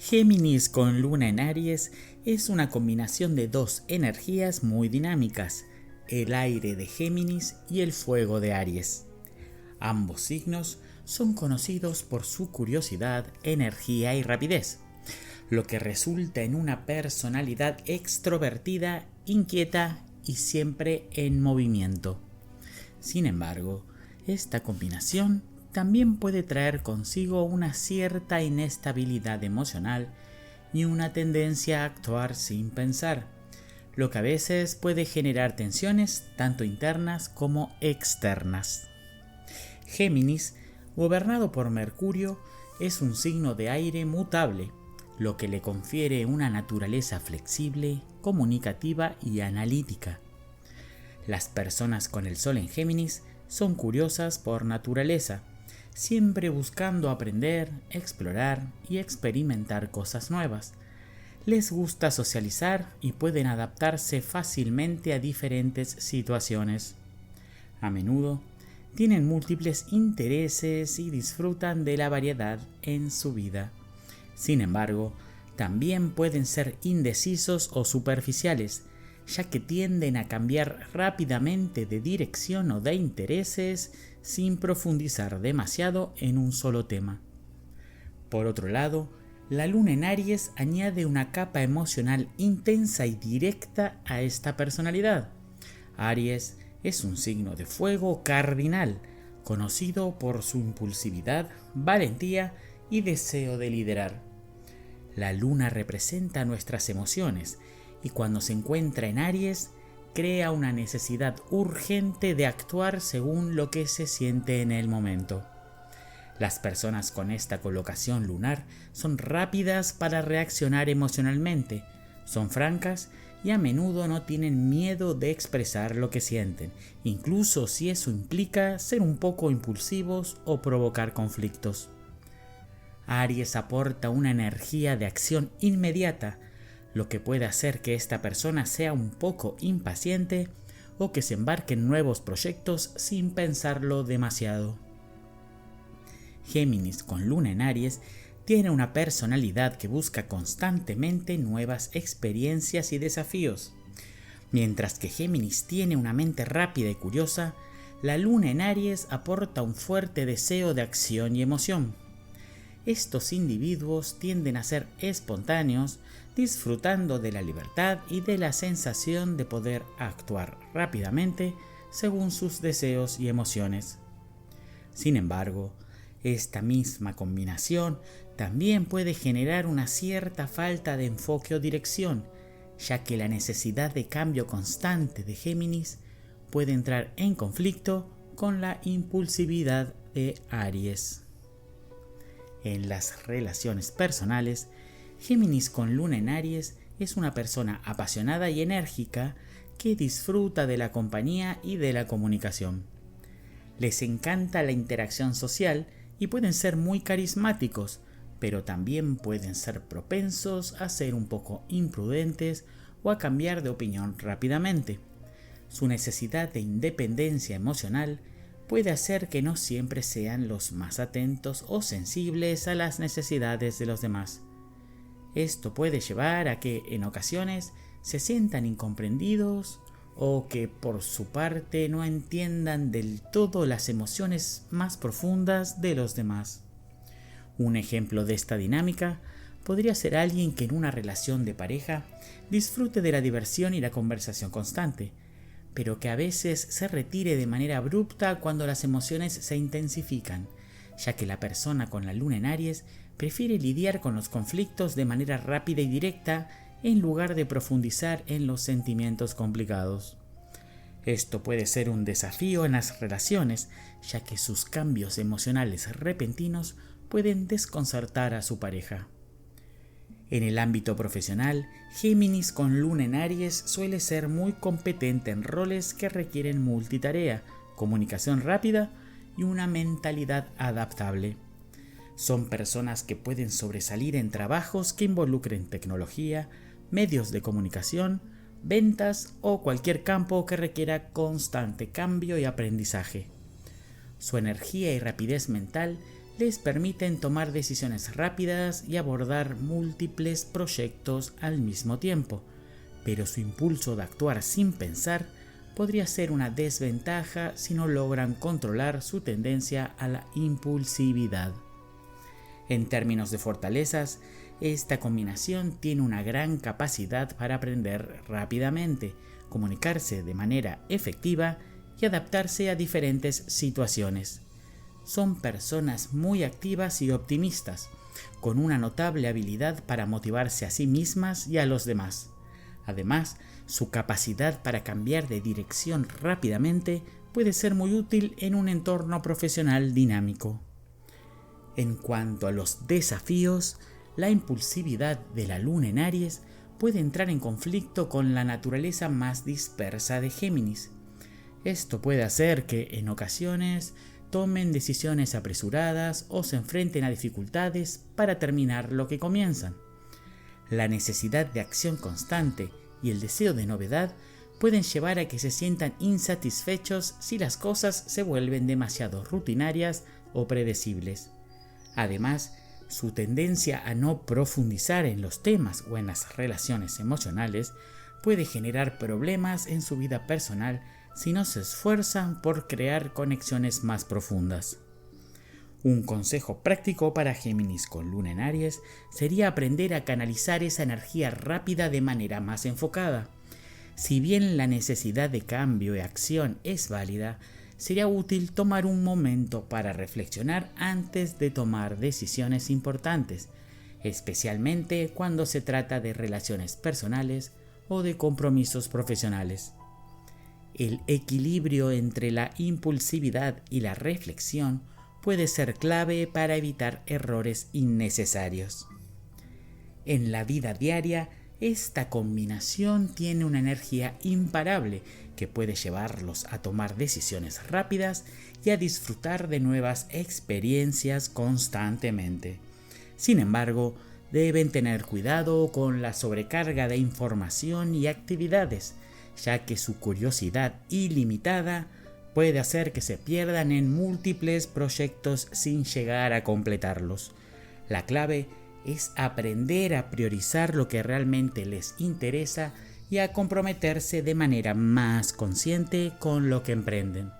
Géminis con luna en Aries es una combinación de dos energías muy dinámicas, el aire de Géminis y el fuego de Aries. Ambos signos son conocidos por su curiosidad, energía y rapidez, lo que resulta en una personalidad extrovertida, inquieta y siempre en movimiento. Sin embargo, esta combinación también puede traer consigo una cierta inestabilidad emocional y una tendencia a actuar sin pensar, lo que a veces puede generar tensiones tanto internas como externas. Géminis, gobernado por Mercurio, es un signo de aire mutable, lo que le confiere una naturaleza flexible, comunicativa y analítica. Las personas con el Sol en Géminis son curiosas por naturaleza, siempre buscando aprender, explorar y experimentar cosas nuevas. Les gusta socializar y pueden adaptarse fácilmente a diferentes situaciones. A menudo tienen múltiples intereses y disfrutan de la variedad en su vida. Sin embargo, también pueden ser indecisos o superficiales, ya que tienden a cambiar rápidamente de dirección o de intereses sin profundizar demasiado en un solo tema. Por otro lado, la luna en Aries añade una capa emocional intensa y directa a esta personalidad. Aries es un signo de fuego cardinal, conocido por su impulsividad, valentía y deseo de liderar. La luna representa nuestras emociones y cuando se encuentra en Aries, crea una necesidad urgente de actuar según lo que se siente en el momento. Las personas con esta colocación lunar son rápidas para reaccionar emocionalmente, son francas y a menudo no tienen miedo de expresar lo que sienten, incluso si eso implica ser un poco impulsivos o provocar conflictos. Aries aporta una energía de acción inmediata, lo que puede hacer que esta persona sea un poco impaciente o que se embarque en nuevos proyectos sin pensarlo demasiado. Géminis con luna en Aries tiene una personalidad que busca constantemente nuevas experiencias y desafíos. Mientras que Géminis tiene una mente rápida y curiosa, la luna en Aries aporta un fuerte deseo de acción y emoción. Estos individuos tienden a ser espontáneos, disfrutando de la libertad y de la sensación de poder actuar rápidamente según sus deseos y emociones. Sin embargo, esta misma combinación también puede generar una cierta falta de enfoque o dirección, ya que la necesidad de cambio constante de Géminis puede entrar en conflicto con la impulsividad de Aries. En las relaciones personales, Géminis con luna en Aries es una persona apasionada y enérgica que disfruta de la compañía y de la comunicación. Les encanta la interacción social y pueden ser muy carismáticos, pero también pueden ser propensos a ser un poco imprudentes o a cambiar de opinión rápidamente. Su necesidad de independencia emocional puede hacer que no siempre sean los más atentos o sensibles a las necesidades de los demás. Esto puede llevar a que en ocasiones se sientan incomprendidos o que por su parte no entiendan del todo las emociones más profundas de los demás. Un ejemplo de esta dinámica podría ser alguien que en una relación de pareja disfrute de la diversión y la conversación constante, pero que a veces se retire de manera abrupta cuando las emociones se intensifican, ya que la persona con la luna en Aries prefiere lidiar con los conflictos de manera rápida y directa en lugar de profundizar en los sentimientos complicados. Esto puede ser un desafío en las relaciones, ya que sus cambios emocionales repentinos pueden desconcertar a su pareja. En el ámbito profesional, Géminis con luna en Aries suele ser muy competente en roles que requieren multitarea, comunicación rápida y una mentalidad adaptable. Son personas que pueden sobresalir en trabajos que involucren tecnología, medios de comunicación, ventas o cualquier campo que requiera constante cambio y aprendizaje. Su energía y rapidez mental les permiten tomar decisiones rápidas y abordar múltiples proyectos al mismo tiempo, pero su impulso de actuar sin pensar podría ser una desventaja si no logran controlar su tendencia a la impulsividad. En términos de fortalezas, esta combinación tiene una gran capacidad para aprender rápidamente, comunicarse de manera efectiva y adaptarse a diferentes situaciones. Son personas muy activas y optimistas, con una notable habilidad para motivarse a sí mismas y a los demás. Además, su capacidad para cambiar de dirección rápidamente puede ser muy útil en un entorno profesional dinámico. En cuanto a los desafíos, la impulsividad de la luna en Aries puede entrar en conflicto con la naturaleza más dispersa de Géminis. Esto puede hacer que, en ocasiones, tomen decisiones apresuradas o se enfrenten a dificultades para terminar lo que comienzan. La necesidad de acción constante y el deseo de novedad pueden llevar a que se sientan insatisfechos si las cosas se vuelven demasiado rutinarias o predecibles. Además, su tendencia a no profundizar en los temas o en las relaciones emocionales puede generar problemas en su vida personal si no se esfuerzan por crear conexiones más profundas. Un consejo práctico para Géminis con luna en Aries sería aprender a canalizar esa energía rápida de manera más enfocada. Si bien la necesidad de cambio y acción es válida, sería útil tomar un momento para reflexionar antes de tomar decisiones importantes, especialmente cuando se trata de relaciones personales o de compromisos profesionales. El equilibrio entre la impulsividad y la reflexión puede ser clave para evitar errores innecesarios. En la vida diaria, esta combinación tiene una energía imparable que puede llevarlos a tomar decisiones rápidas y a disfrutar de nuevas experiencias constantemente. Sin embargo, deben tener cuidado con la sobrecarga de información y actividades, ya que su curiosidad ilimitada puede hacer que se pierdan en múltiples proyectos sin llegar a completarlos. La clave es aprender a priorizar lo que realmente les interesa y a comprometerse de manera más consciente con lo que emprenden.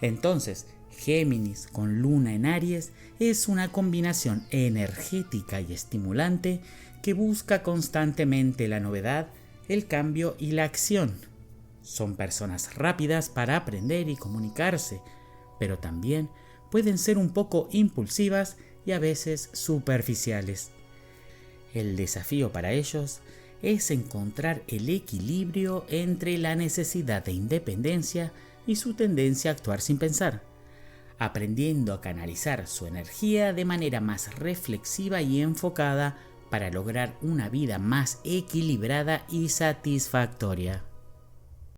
Entonces, Géminis con luna en Aries es una combinación energética y estimulante que busca constantemente la novedad, el cambio y la acción. Son personas rápidas para aprender y comunicarse, pero también pueden ser un poco impulsivas y a veces superficiales. El desafío para ellos es encontrar el equilibrio entre la necesidad de independencia y su tendencia a actuar sin pensar, aprendiendo a canalizar su energía de manera más reflexiva y enfocada para lograr una vida más equilibrada y satisfactoria.